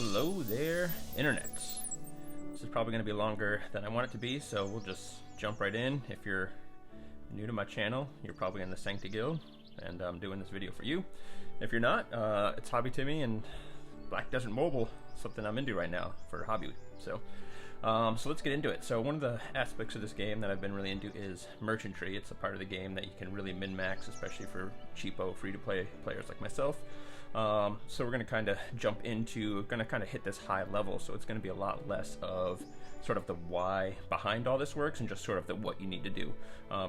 Hello there, Internet. This is probably going to be longer than I want it to be, so we'll just jump right in. If you're new to my channel, you're probably in the Sancti Guild, and I'm doing this video for you. If you're not, it's Hobby Timmy and Black Desert Mobile, something I'm into right now for hobby. So let's get into it. So one of the aspects of this game that I've been really into is merchantry. It's a part of the game that you can really min-max, especially for cheapo, free-to-play players like myself. So we're going to kind of jump into, going to kind of hit this high level, so it's going to be a lot less of sort of the why behind all this works and just sort of the what you need to do.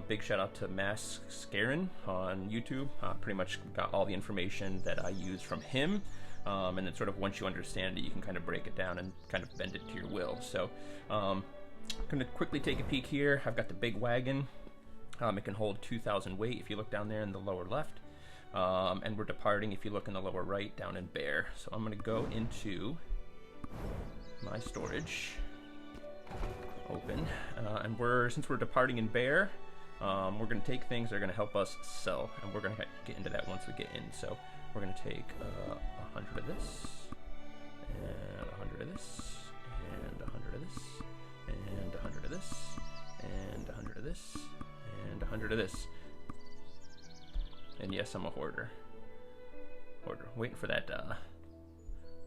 Big shout out to Mass Scarin on YouTube. Pretty much got all the information that I use from him. And then sort of once you understand it, you can kind of break it down and kind of bend it to your will. So I'm going to quickly take a peek here. I've got the big wagon. It can hold 2,000 weight if you look down there in the lower left. And we're departing, if you look in the lower right, down in Bear. So I'm going to go into my storage, open, and since we're departing in Bear, we're going to take things that are going to help us sell, and we're going to get into that once we get in. So we're going to take 100 of this, and 100 of this, and 100 of this, and 100 of this, and 100 of this, and 100 of this. And yes, I'm a hoarder. Waiting for that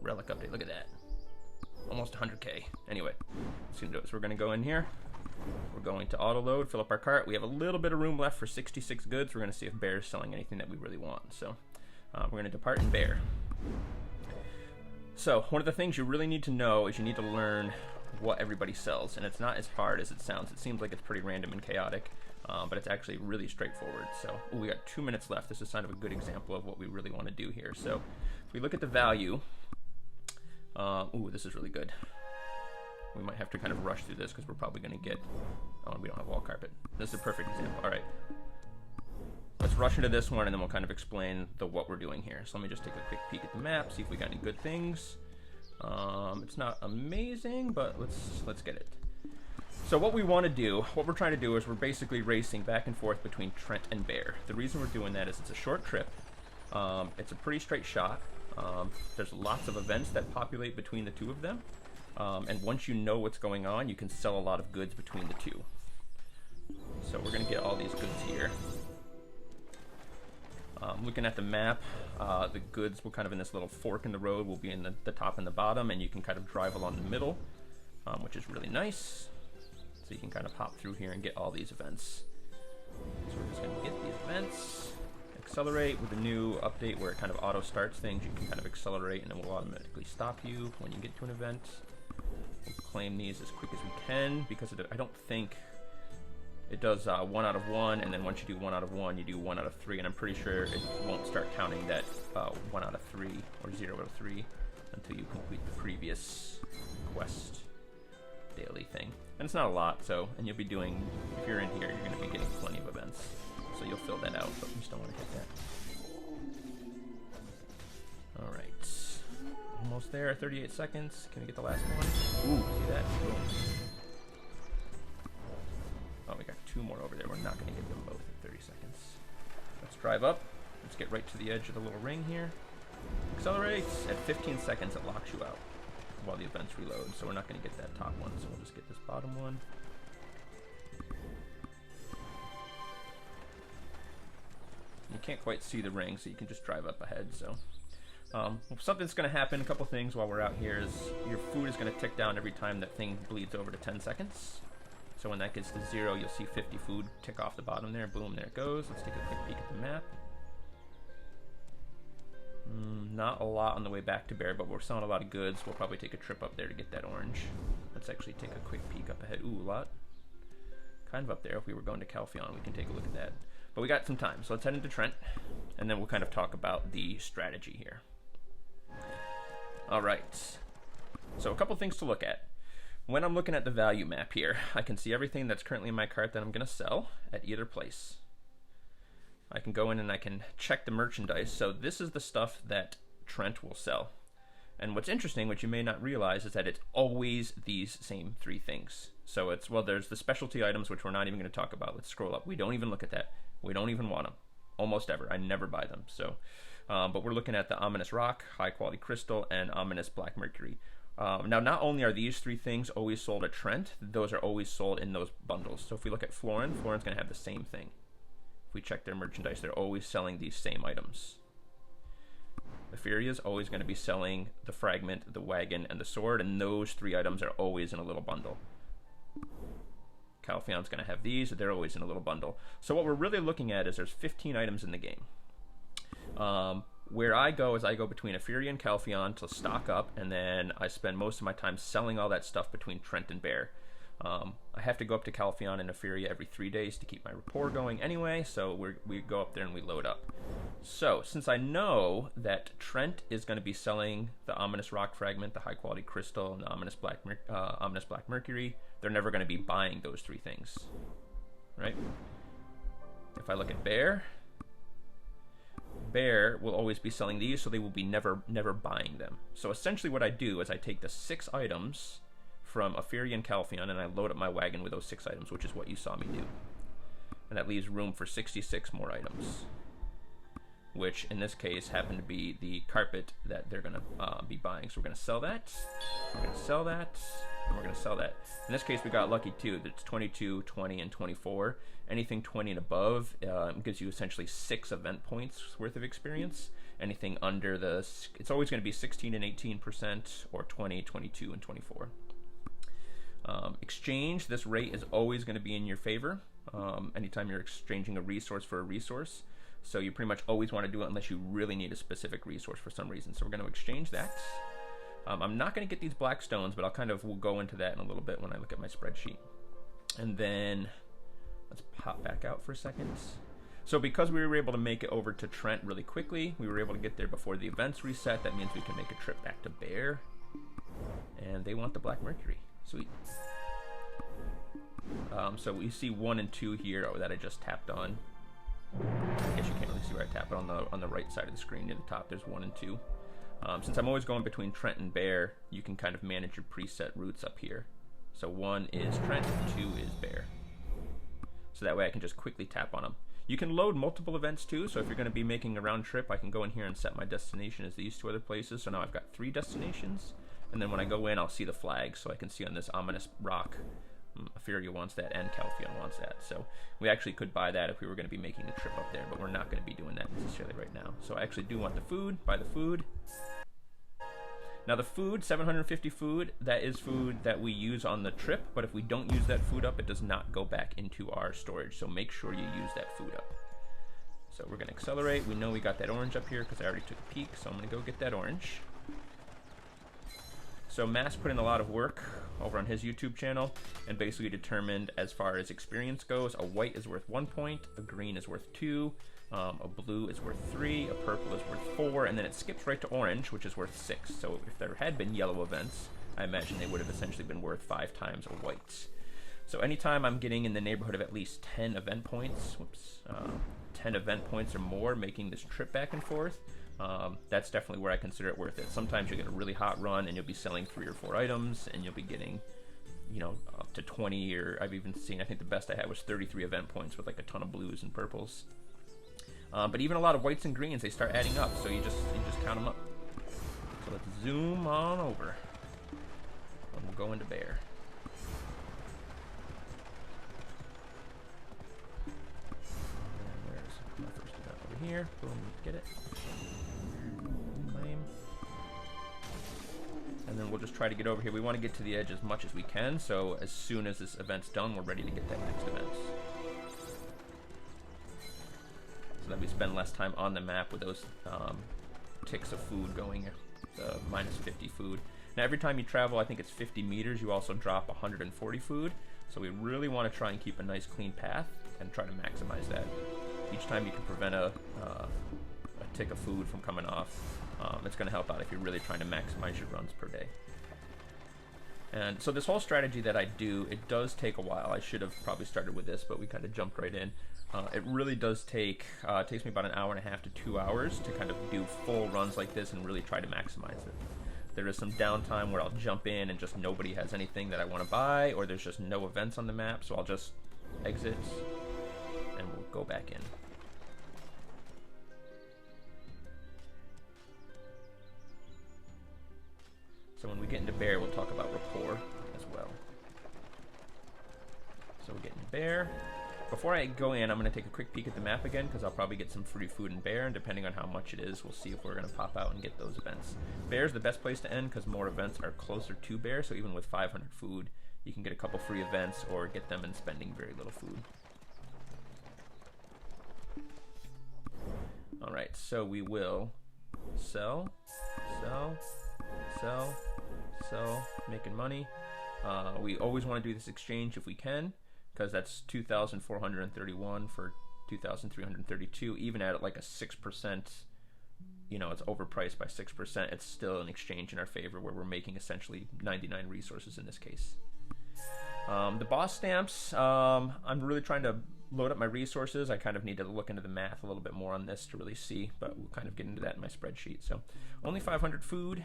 relic update. Look at that. Almost 100k. Anyway, let's do it. So we're going to go in here. We're going to auto load, fill up our cart. We have a little bit of room left for 66 goods. We're going to see if Bear is selling anything that we really want. So we're going to depart in Bear. So one of the things you really need to know is you need to learn what everybody sells. And it's not as hard as it sounds. It seems like it's pretty random and chaotic. But it's actually really straightforward. So we got 2 minutes left. This is kind of a good example of what we really want to do here. So if we look at the value, this is really good. We might have to kind of rush through this because we're probably going to get, we don't have wall carpet. This is a perfect example. All right. Let's rush into this one and then we'll kind of explain what we're doing here. So let me just take a quick peek at the map, see if we got any good things. It's not amazing, but let's get it. So what we want to do, what we're trying to do is we're basically racing back and forth between Trent and Bear. The reason we're doing that is it's a short trip. It's a pretty straight shot. There's lots of events that populate between the two of them. And once you know what's going on, you can sell a lot of goods between the two. So we're going to get all these goods here. Looking at the map, the goods will kind of in this little fork in the road will be in the top and the bottom, and you can kind of drive along the middle, which is really nice. So you can kind of hop through here and get all these events. So we're just going to get these events, accelerate with the new update where it kind of auto starts things. You can kind of accelerate and it will automatically stop you when you get to an event. We'll claim these as quick as we can because I don't think it does 1 out of 1, and then once you do 1 out of 1, you do 1 out of 3, and I'm pretty sure it won't start counting that 1 out of 3 or 0 out of 3 until you complete the previous quest daily thing. And it's not a lot, so, and you'll be doing, if you're in here, you're going to be getting plenty of events. So you'll fill that out, but we just don't want to hit that. Alright. Almost there, 38 seconds. Can we get the last one? Ooh, see that? Boom. Oh, we got 2 more over there. We're not going to get them both in 30 seconds. Let's drive up. Let's get right to the edge of the little ring here. Accelerates. At 15 seconds, it locks you out while the events reload, so we're not going to get that top one, so we'll just get this bottom one. You can't quite see the ring, so you can just drive up ahead. So something's going to happen, a couple things while we're out here is your food is going to tick down every time that thing bleeds over to 10 seconds. So when that gets to 0, you'll see 50 food tick off the bottom there. Boom, there it goes. Let's take a quick peek at the map. Not a lot on the way back to Bear, but we're selling a lot of goods. We'll probably take a trip up there to get that orange. Let's actually take a quick peek up ahead. Ooh, a lot. Kind of up there. If we were going to Calpheon, we can take a look at that. But we got some time, so let's head into Trent, and then we'll kind of talk about the strategy here. All right. So a couple things to look at. When I'm looking at the value map here, I can see everything that's currently in my cart that I'm going to sell at either place. I can go in and I can check the merchandise. So this is the stuff that Trent will sell. And what's interesting, which you may not realize, is that it's always these same 3 things. So it's, well, there's the specialty items, which we're not even going to talk about. Let's scroll up. We don't even look at that. We don't even want them. Almost ever. I never buy them. So But we're looking at the Ominous Rock, High Quality Crystal, and Ominous Black Mercury. Now, not only are these three things always sold at Trent, those are always sold in those bundles. So if we look at Florin's going to have the same thing. If we check their merchandise, they're always selling these same items. Epheria's always going to be selling the fragment, the wagon, and the sword, and those three items are always in a little bundle. Calphion's going to have these, they're always in a little bundle. So what we're really looking at is there's 15 items in the game. Where I go is I go between Ephyria and Calphion to stock up, and then I spend most of my time selling all that stuff between Trent and Bear. I have to go up to Calphion and Ephyria every 3 days to keep my rapport going anyway, so we go up there and we load up. So, since I know that Trent is going to be selling the Ominous Rock Fragment, the High Quality Crystal, and the Ominous Black Mercury, they're never going to be buying those three things, right? If I look at Bear will always be selling these, so they will be never buying them. So essentially what I do is I take the 6 items from Ephyria and Calphion, and I load up my wagon with those 6 items, which is what you saw me do. And that leaves room for 66 more items, which in this case happen to be the carpet that they're going to be buying. So we're going to sell that, we're going to sell that, and we're going to sell that. In this case, we got lucky too. That's 22, 20, and 24. Anything 20 and above gives you essentially 6 event points worth of experience. Anything under it's always going to be 16 and 18%, or 20, 22, and 24. Exchange, this rate is always going to be in your favor anytime you're exchanging a resource for a resource. So you pretty much always want to do it unless you really need a specific resource for some reason. So we're going to exchange that. I'm not going to get these black stones, but we'll go into that in a little bit when I look at my spreadsheet. And then let's pop back out for a second. So because we were able to make it over to Trent really quickly, we were able to get there before the events reset. That means we can make a trip back to Bear. And they want the Black Mercury. Sweet. So we see 1 and 2 here that I just tapped on. I guess you can't really see where I tap it on the right side of the screen near the top. There's 1 and 2. Since I'm always going between Trent and Bear, you can kind of manage your preset routes up here. So 1 is Trent, 2 is Bear. So that way I can just quickly tap on them. You can load multiple events too, so if you're going to be making a round trip, I can go in here and set my destination as these 2 other places. So now I've got 3 destinations, and then when I go in, I'll see the flags, so I can see on this Ominous Rock, Ephyria wants that, and Calphion wants that. So we actually could buy that if we were going to be making a trip up there, but we're not going to be doing that necessarily right now. So I actually do want the food, buy the food. Now the food, 750 food, that is food that we use on the trip, but if we don't use that food up, it does not go back into our storage, so make sure you use that food up. So we're going to accelerate. We know we got that orange up here because I already took a peek, so I'm going to go get that orange. So Mass put in a lot of work over on his YouTube channel and basically determined, as far as experience goes, a white is worth 1 point, a green is worth 2, a blue is worth 3, a purple is worth 4, and then it skips right to orange, which is worth 6. So if there had been yellow events, I imagine they would have essentially been worth 5 times a white. So anytime I'm getting in the neighborhood of at least 10 event points, 10 event points or more, making this trip back and forth, that's definitely where I consider it worth it. Sometimes you'll get a really hot run and you'll be selling 3 or 4 items and you'll be getting, you know, up to 20, or I've even seen, I think the best I had was 33 event points with like a ton of blues and purples. But even a lot of whites and greens, they start adding up, so you just count them up. So let's zoom on over and we'll go into Bear. And where's my first event? Over here. Boom, get it. Claim. And then we'll just try to get over here. We want to get to the edge as much as we can, so as soon as this event's done, we're ready to get that next event. So that we spend less time on the map with those ticks of food going, minus 50 food. Now every time you travel, I think it's 50 meters, you also drop 140 food. So we really want to try and keep a nice clean path and try to maximize that. Each time you can prevent a tick of food from coming off, it's going to help out if you're really trying to maximize your runs per day. And so this whole strategy that I do, it does take a while. I should have probably started with this, but we kind of jumped right in. It really does take, it takes me about 1.5 hours to 2 hours to kind of do full runs like this and really try to maximize it. There is some downtime where I'll jump in and just nobody has anything that I want to buy, or there's just no events on the map, so I'll just exit and we'll go back in. So when we get into bear, we'll talk about rapport as well. So we'll get into bear. Before I go in, I'm going to take a quick peek at the map again, because I'll probably get some free food in bear, and depending on how much it is, we'll see if we're going to pop out and get those events. Bear's the best place to end, because more events are closer to bear, so even with 500 food, you can get a couple free events, or get them in spending very little food. Alright, so we will sell, making money. We always want to do this exchange if we can, because that's 2,431 for 2,332. Even at like a 6%, you know, it's overpriced by 6%, it's still an exchange in our favor where we're making essentially 99 resources in this case. The boss stamps, I'm really trying to load up my resources. I kind of need to look into the math a little bit more on this to really see, but we'll kind of get into that in my spreadsheet. So only 500 food.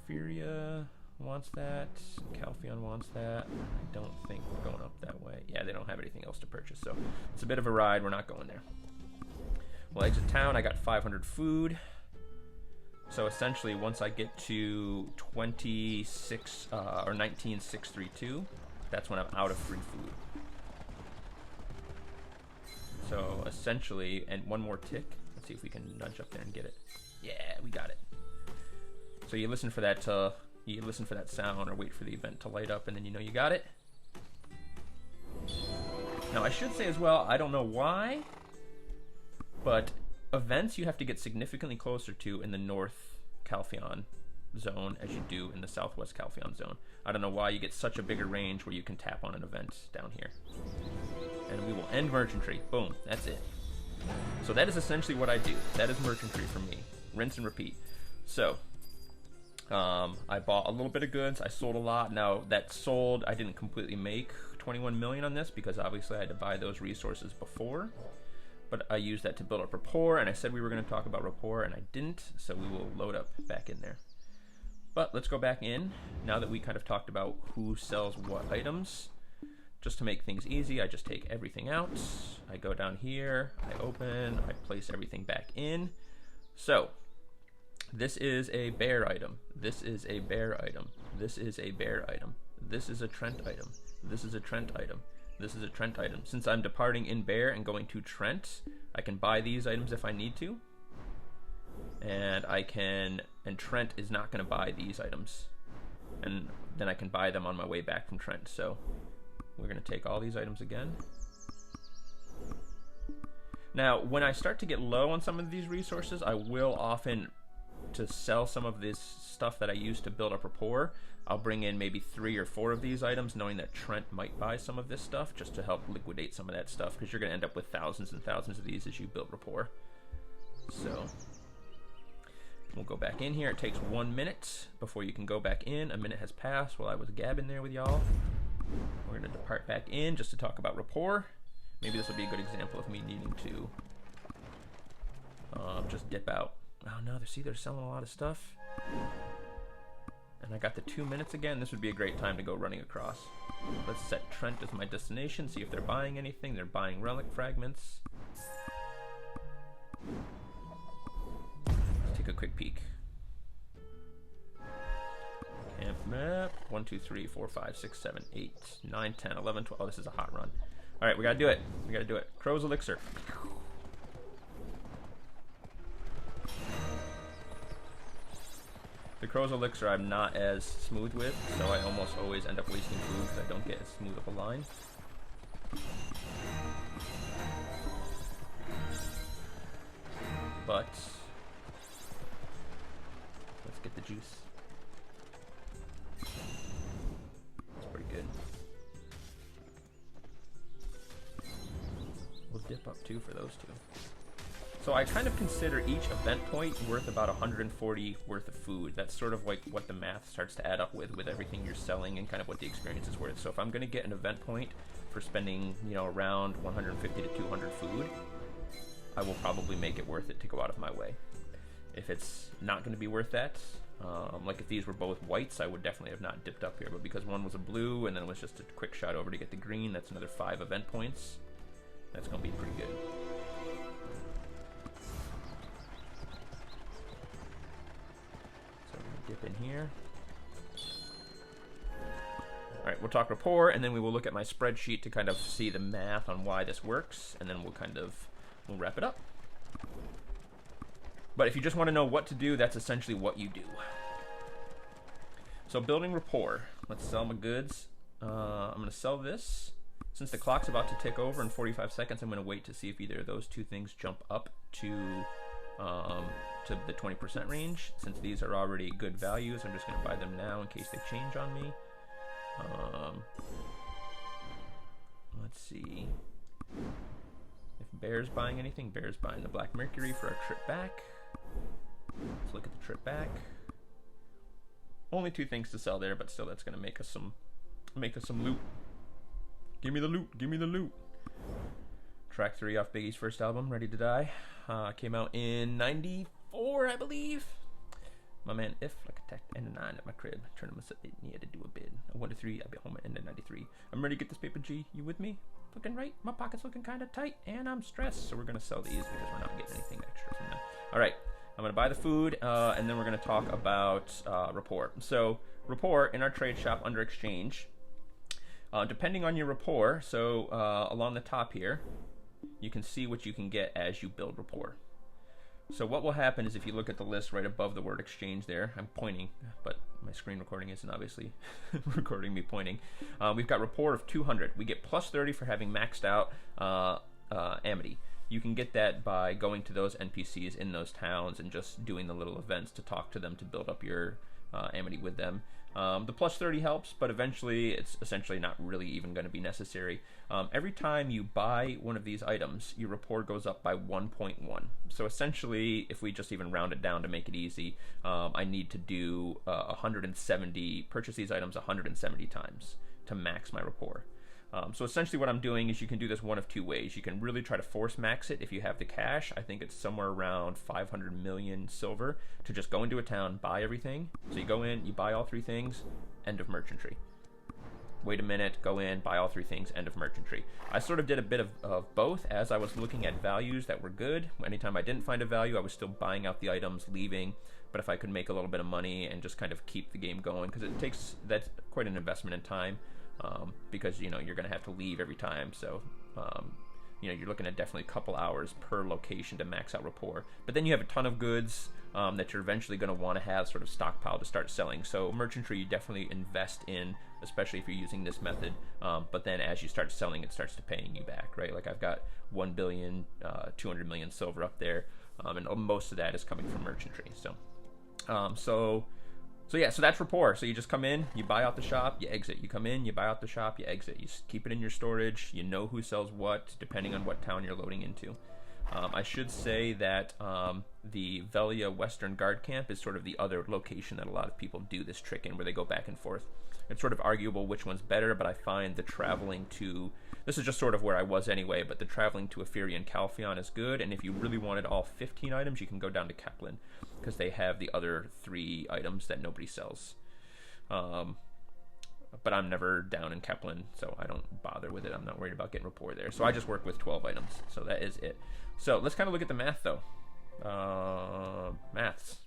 Furia wants that. Calpheon wants that. I don't think we're going up that way. Yeah, they don't have anything else to purchase, so it's a bit of a ride. We're not going there. We'll exit town. I got 500 food. So essentially, once I get to 26 or 19,632, that's when I'm out of free food. So essentially, and one more tick. Let's see if we can nudge up there and get it. Yeah, we got it. So you listen for that. You listen for that sound, or wait for the event to light up, and then you know you got it. Now I should say as well, I don't know why, but events you have to get significantly closer to in the North Calpheon zone as you do in the Southwest Calpheon zone. I don't know why you get such a bigger range where you can tap on an event down here. And we will end merchantry. Boom, that's it. So that is essentially what I do. That is merchantry for me. Rinse and repeat. So I bought a little bit of goods. I sold a lot. Now that sold, I didn't completely make 21 million on this because obviously I had to buy those resources before. But I used that to build up rapport, and I said we were going to talk about rapport, and I didn't, so we will load up back in there. But let's go back in, now that we kind of talked about who sells what items. Just to make things easy, I just take everything out. I go down here, I open, I place everything back in. So, this is a bear item. This is a bear item. This is a bear item. This is a Trent item. This is a Trent item. This is a Trent item. Since I'm departing in bear and going to Trent, I can buy these items if I need to. And Trent is not going to buy these items. And then I can buy them on my way back from Trent. So we're going to take all these items again. Now, when I start to get low on some of these resources, I will often, to sell some of this stuff that I use to build up rapport, I'll bring in maybe 3 or 4 of these items, knowing that Trent might buy some of this stuff, just to help liquidate some of that stuff, because you're going to end up with thousands and thousands of these as you build rapport. So we'll go back in here. It takes 1 minute before you can go back in. A minute has passed while I was gabbing there with y'all. We're going to depart back in just to talk about rapport. Maybe this will be a good example of me needing to just dip out. Oh no, see, they're selling a lot of stuff. And I got the 2 minutes again. This would be a great time to go running across. Let's set Trent as my destination, see if they're buying anything. They're buying relic fragments. Let's take a quick peek. Camp map. 1, 2, 3, 4, 5, 6, 7, 8, 9, 10, 11, 12. Oh, this is a hot run. Alright, we gotta do it. We gotta do it. Crow's Elixir. The Crow's Elixir I'm not as smooth with, so I almost always end up wasting food because I don't get as smooth of a line. But let's get the juice. That's pretty good. We'll dip up too for those two. So I kind of consider each event point worth about 140 worth of food. That's sort of like what the math starts to add up with everything you're selling and kind of what the experience is worth. So if I'm going to get an event point for spending, you know, around 150 to 200 food, I will probably make it worth it to go out of my way. If it's not going to be worth that, like if these were both whites, I would definitely have not dipped up here. But because one was a blue and then it was just a quick shot over to get the green, that's another 5 event points. That's going to be pretty good. Dip in here. All right, we'll talk rapport, and then we will look at my spreadsheet to kind of see the math on why this works, and then we'll wrap it up. But if you just want to know what to do, that's essentially what you do. So building rapport. Let's sell my goods. I'm going to sell this. Since the clock's about to tick over in 45 seconds, I'm going to wait to see if either of those two things jump up to the 20% range. Since these are already good values, I'm just going to buy them now in case they change on me. Let's see. If Bear's buying anything, Bear's buying the Black Mercury for our trip back. Let's look at the trip back. Only two things to sell there, but still that's going to make us some loot. Give me the loot, give me the loot. Track 3 off Biggie's first album, Ready to Die. Came out in 94, I believe. My man If, like attacked end of 9 at my crib. Turned him a he had to do a bid. A 1 to 3, I'll be home at end of 93. I'm ready to get this paper, G. You with me? Looking right. My pocket's looking kind of tight, and I'm stressed. So we're going to sell these because we're not getting anything extra from them. All right. I'm going to buy the food, and then we're going to talk about rapport. So rapport in our trade shop under exchange. Depending on your rapport, so along the top here, you can see what you can get as you build rapport. So what will happen is if you look at the list right above the word exchange there, I'm pointing, but my screen recording isn't obviously recording me pointing. We've got rapport of 200. We get plus 30 for having maxed out Amity. You can get that by going to those NPCs in those towns and just doing the little events to talk to them to build up your Amity with them. The plus 30 helps, but eventually it's essentially not really even going to be necessary. Every time you buy one of these items, your rapport goes up by 1.1. So essentially, if we just even round it down to make it easy, I need to do 170, purchase these items 170 times to max my rapport. So essentially what I'm doing is you can do this one of two ways. You can really try to force max it if you have the cash. I think it's somewhere around 500 million silver to just go into a town, buy everything. So you go in, you buy all three things, end of merchantry. Wait a minute, go in, buy all three things, end of merchantry. I sort of did a bit of both as I was looking at values that were good. Anytime I didn't find a value, I was still buying out the items, leaving. But if I could make a little bit of money and just kind of keep the game going, because that's quite an investment in time. Because you're going to have to leave every time, so you're looking at definitely a couple hours per location to max out rapport. But then you have a ton of goods that you're eventually going to want to have sort of stockpiled to start selling. So merchantry you definitely invest in, especially if you're using this method. But then as you start selling, it starts to paying you back, right? Like I've got 1 billion, 200 million silver up there, and most of that is coming from merchantry. So yeah, so that's rapport. So you just come in, you buy out the shop, you exit. You come in, you buy out the shop, you exit. You keep it in your storage. You know who sells what, depending on what town you're loading into. I should say that the Velia Western Guard Camp is sort of the other location that a lot of people do this trick in, where they go back and forth. It's sort of arguable which one's better, but I find the traveling to... This is just sort of where I was anyway, but the traveling to Ephiri and Calpheon is good, and if you really wanted all 15 items, you can go down to Kaplan, because they have the other 3 items that nobody sells. But I'm never down in Kaplan, so I don't bother with it. I'm not worried about getting rapport there. So I just work with 12 items, so that is it. So let's kind of look at the math, though. Maths.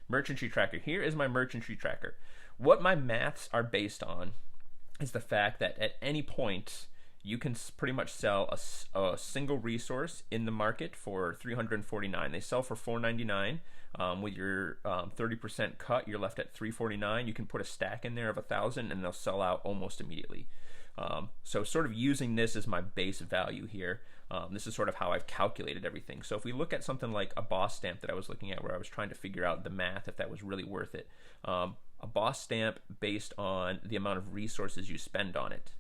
Merchantry tracker. Here is my merchantry tracker. What my maths are based on is the fact that at any point you can pretty much sell a single resource in the market for 349. They sell for 499. With your 30% cut, you're left at 349. You can put a stack in there of 1,000 and they'll sell out almost immediately. So sort of using this as my base value here, this is sort of how I've calculated everything. So if we look at something like a boss stamp that I was looking at, where I was trying to figure out the math, if that was really worth it, a boss stamp based on the amount of resources you spend on it.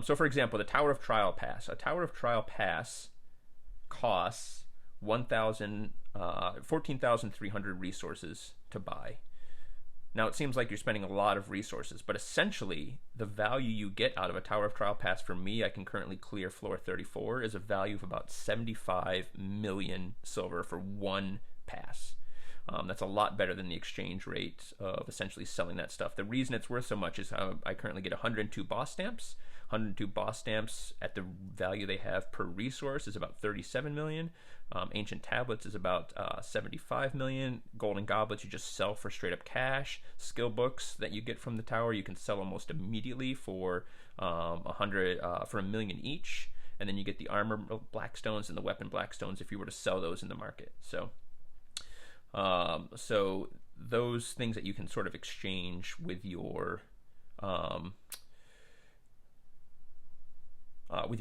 So for example, the Tower of Trial Pass. A Tower of Trial Pass costs 14,300 resources to buy. Now it seems like you're spending a lot of resources, but essentially the value you get out of a Tower of Trial Pass, for me, I can currently clear floor 34, is a value of about 75 million silver for one pass. That's a lot better than the exchange rate of essentially selling that stuff. The reason it's worth so much is I currently get 102 boss stamps. 102 boss stamps at the value they have per resource is about 37 million. Ancient tablets is about 75 million. Golden goblets you just sell for straight up cash. Skill books that you get from the tower you can sell almost immediately for for $1 million each. And then you get the armor blackstones and the weapon blackstones if you were to sell those in the market. So those things that you can sort of exchange with your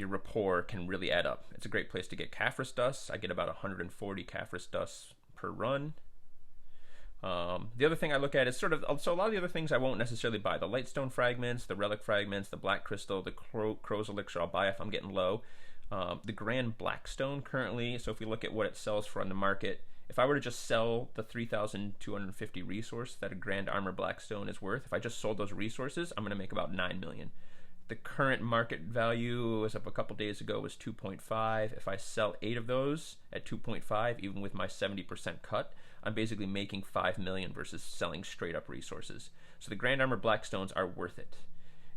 rapport can really add up. It's a great place to get Caphras dust. I get about 140 Caphras dust per run. The other thing I look at is so a lot of the other things I won't necessarily buy. The Lightstone fragments, the Relic fragments, the Black Crystal, the Crow's Elixir I'll buy if I'm getting low. The Grand Blackstone currently, so if we look at what it sells for on the market, if I were to just sell the 3,250 resource that a Grand Armor Blackstone is worth, if I just sold those resources, I'm going to make about 9 million. The current market value as of a couple days ago was 2.5. If I sell 8 of those at 2.5, even with my 70% cut, I'm basically making 5 million versus selling straight up resources. So the Grand Armor Blackstones are worth it.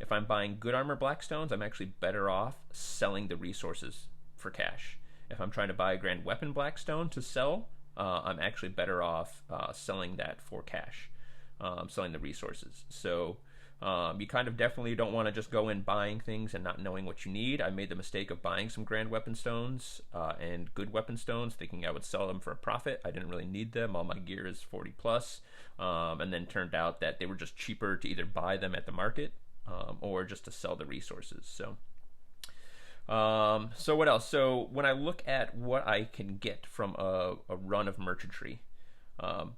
If I'm buying good armor Blackstones, I'm actually better off selling the resources for cash. If I'm trying to buy a Grand Weapon Blackstone to sell, I'm actually better off selling that for cash, selling the resources. So you kind of definitely don't want to just go in buying things and not knowing what you need. I made the mistake of buying some Grand Weapon Stones and good weapon stones, thinking I would sell them for a profit. I didn't really need them. All my gear is 40 plus. And then turned out that they were just cheaper to either buy them at the market or just to sell the resources. So what else? So when I look at what I can get from a run of merchantry,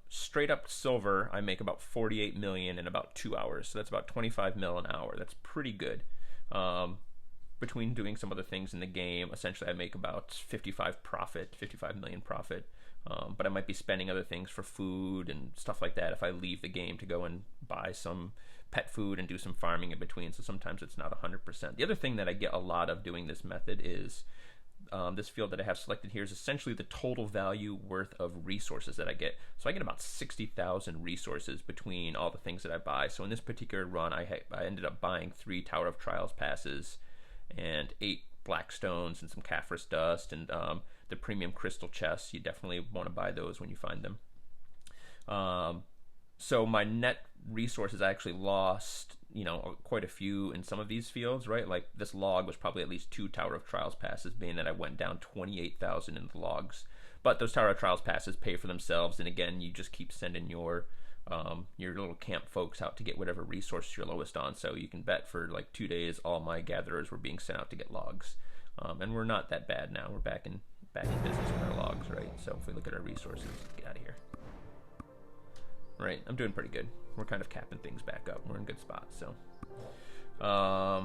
straight up silver, I make about 48 million in about 2 hours. So that's about 25 mil an hour. That's pretty good. Between doing some other things in the game, essentially I make about 55 million profit. But I might be spending other things for food and stuff like that if I leave the game to go and buy some pet food and do some farming in between. So sometimes it's not 100%. The other thing that I get a lot of doing this method is this field that I have selected here is essentially the total value worth of resources that I get. So I get about 60,000 resources between all the things that I buy. So in this particular run, I ended up buying 3 Tower of Trials passes and 8 Blackstones and some Caphras dust and the premium crystal chests. You definitely want to buy those when you find them. So my net resources, I actually lost, quite a few in some of these fields, right? Like this log was probably at least 2 Tower of Trials passes, being that I went down 28,000 in the logs. But those Tower of Trials passes pay for themselves, and again, you just keep sending your little camp folks out to get whatever resource you're lowest on. So you can bet for like 2 days, all my gatherers were being sent out to get logs, and we're not that bad now. We're back in business with our logs, right? So if we look at our resources, get out of here. Right, I'm doing pretty good. We're kind of capping things back up. We're in good spots. So I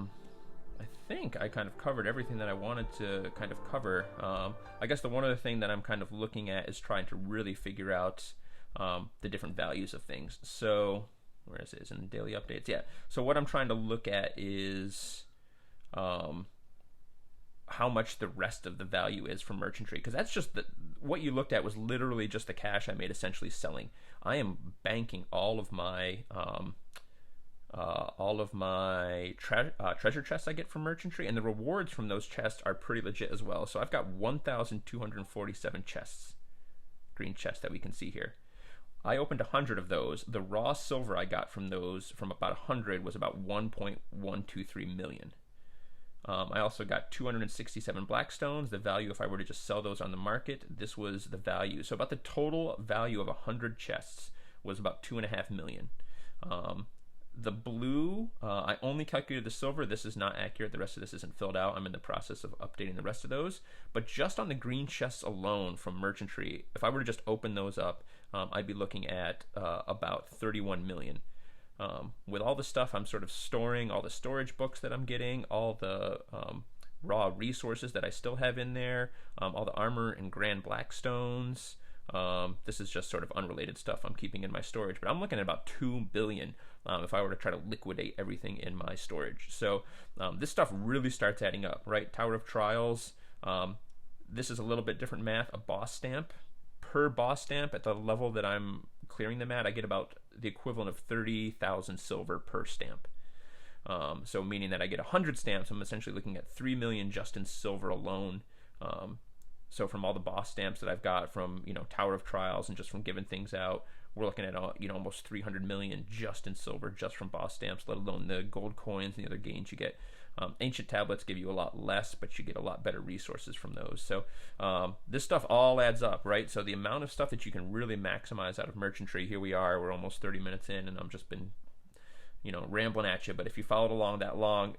think I kind of covered everything that I wanted to kind of cover. I guess the one other thing that I'm kind of looking at is trying to really figure out the different values of things. So where is it? Is it in daily updates? Yeah. So what I'm trying to look at is how much the rest of the value is from merchantry, because that's just what you looked at was literally just the cash I made essentially selling. I am banking all of my treasure chests I get from merchantry, and the rewards from those chests are pretty legit as well. So I've got 1,247 chests, green chests that we can see here. I opened 100 of those. The raw silver I got from those, from about 100, was about 1.123 million. I also got 267 Blackstones. The value, if I were to just sell those on the market, this was the value. So about the total value of 100 chests was about 2.5 million. The blue, I only calculated the silver. This is not accurate. The rest of this isn't filled out. I'm in the process of updating the rest of those. But just on the green chests alone from merchantry, if I were to just open those up, I'd be looking at about 31 million. With all the stuff I'm sort of storing, all the storage books that I'm getting, all the raw resources that I still have in there, all the armor and Grand Blackstones. This is just sort of unrelated stuff I'm keeping in my storage, but I'm looking at about 2 billion if I were to try to liquidate everything in my storage. So this stuff really starts adding up, right? Tower of Trials, this is a little bit different math. A boss stamp per boss stamp at the level that I'm clearing them at, I get about the equivalent of 30,000 silver per stamp. So meaning that I get 100 stamps, I'm essentially looking at 3 million just in silver alone. So from all the boss stamps that I've got from, you know, Tower of Trials and just from giving things out, we're looking at, you know, almost 300 million just in silver, just from boss stamps, let alone the gold coins and the other gains you get. Ancient tablets give you a lot less, but you get a lot better resources from those. So this stuff all adds up, right? So the amount of stuff that you can really maximize out of merchantry, here we are, we're almost 30 minutes in, and I've just been, you know, rambling at you. But if you followed along that long,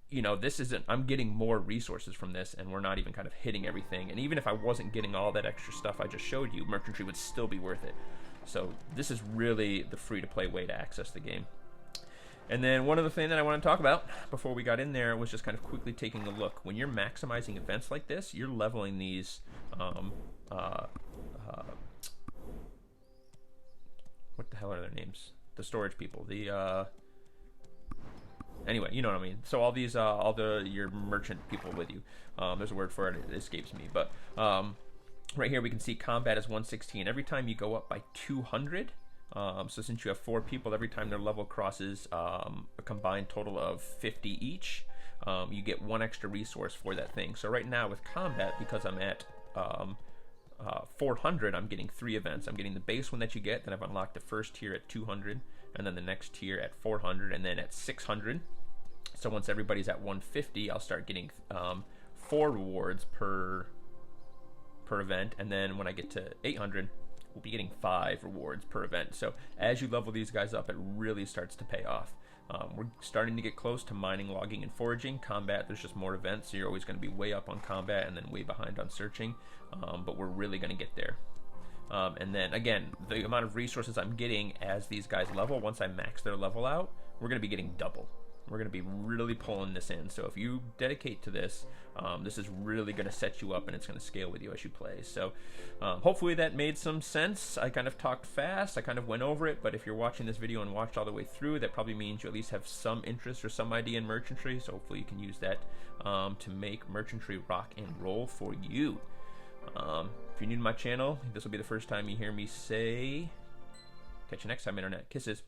you know, this isn't, I'm getting more resources from this, and we're not even kind of hitting everything. And even if I wasn't getting all that extra stuff I just showed you, merchantry would still be worth it. So this is really the free-to-play way to access the game. And then one other thing that I want to talk about before we got in there was just kind of quickly taking a look. When you're maximizing events like this, you're leveling these what the hell are their names? The storage people. The anyway, you know what I mean. So all these your merchant people with you. There's a word for it. It escapes me, but right here we can see combat is 116. Every time you go up by 200. So since you have 4 people, every time their level crosses a combined total of 50 each, you get 1 extra resource for that thing. So right now with combat, because I'm at 400, I'm getting 3 events. I'm getting the base one that you get, then I've unlocked the first tier at 200, and then the next tier at 400, and then at 600. So once everybody's at 150, I'll start getting 4 rewards per event, and then when I get to 800, we'll be getting 5 rewards per event. So as you level these guys up, it really starts to pay off. We're starting to get close to mining, logging, and foraging. Combat, there's just more events, so you're always going to be way up on combat and then way behind on searching, but we're really going to get there. And then again, the amount of resources I'm getting as these guys level, once I max their level out, we're going to be getting double. We're going to be really pulling this in. So if you dedicate to this, this is really going to set you up, and it's going to scale with you as you play. So hopefully that made some sense. I kind of talked fast. I kind of went over it, but if you're watching this video and watched all the way through, that probably means you at least have some interest or some idea in merchantry. So hopefully you can use that to make merchantry rock and roll for you. If you're new to my channel, this will be the first time you hear me say, catch you next time, Internet. Kisses.